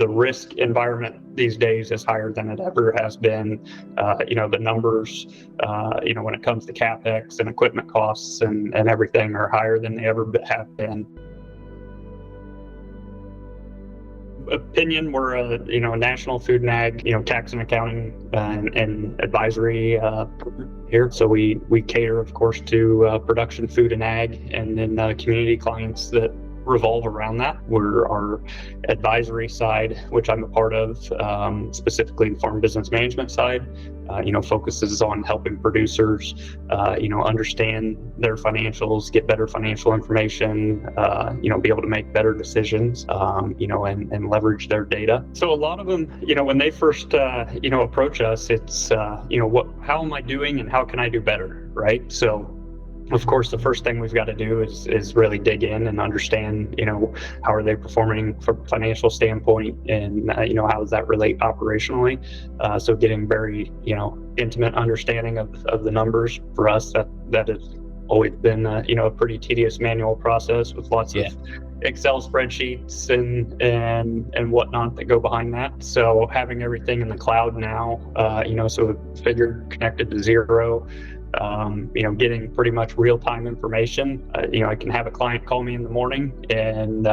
the risk environment these days is higher than it ever has been. The numbers, when it comes to CapEx and equipment costs and everything are higher than they ever have been. Pinion, we're a national food and ag, tax and accounting and advisory here. So we cater, of course, to production food and ag, and then community clients that revolve around that. We're our advisory side, which I'm a part of, specifically the farm business management side, focuses on helping producers, understand their financials, get better financial information, be able to make better decisions, and leverage their data. So a lot of them, when they first, approach us, it's, how am I doing and how can I do better, right? So of course, the first thing we've got to do is really dig in and understand, how are they performing from a financial standpoint, and how does that relate operationally? So getting very, intimate understanding of the numbers for us, that has always been, a pretty tedious manual process with lots of Excel spreadsheets and whatnot that go behind that. So having everything in the cloud now, so Figure connected to Zero. Getting pretty much real-time information. I can have a client call me in the morning, and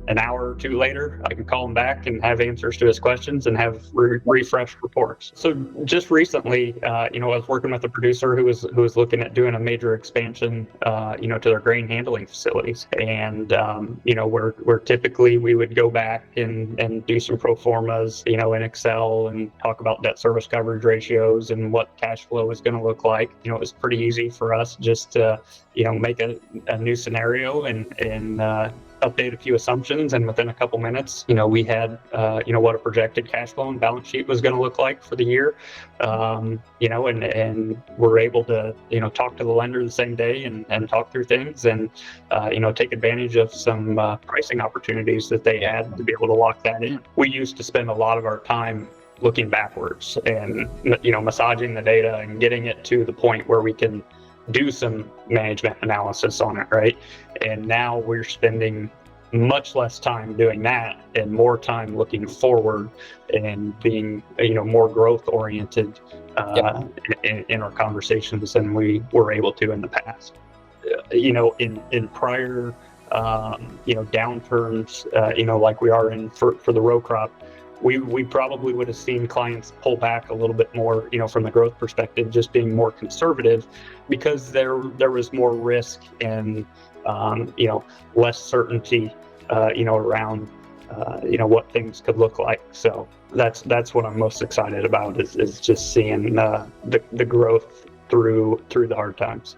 an hour or two later, I can call him back and have answers to his questions and have refreshed reports. So just recently, I was working with a producer who was looking at doing a major expansion, to their grain handling facilities, and where typically we would go back and do some pro formas, in Excel, and talk about debt service coverage ratios and what cash flow is going to look like. It was pretty easy for us just to, make a new scenario and update a few assumptions, and within a couple minutes, we had, what a projected cash flow and balance sheet was going to look like for the year, and we're able to, talk to the lender the same day and talk through things and, take advantage of some pricing opportunities that they had to be able to lock that in. We used to spend a lot of our time looking backwards and, massaging the data and getting it to the point where we can do some management analysis on it, right? And now we're spending much less time doing that and more time looking forward and being, more growth oriented in our conversations than we were able to in the past. In prior, downturns, like we are in for the row crop, we probably would have seen clients pull back a little bit more, from the growth perspective, just being more conservative, because there was more risk and, less certainty, around, what things could look like. So that's what I'm most excited about is just seeing the growth through the hard times.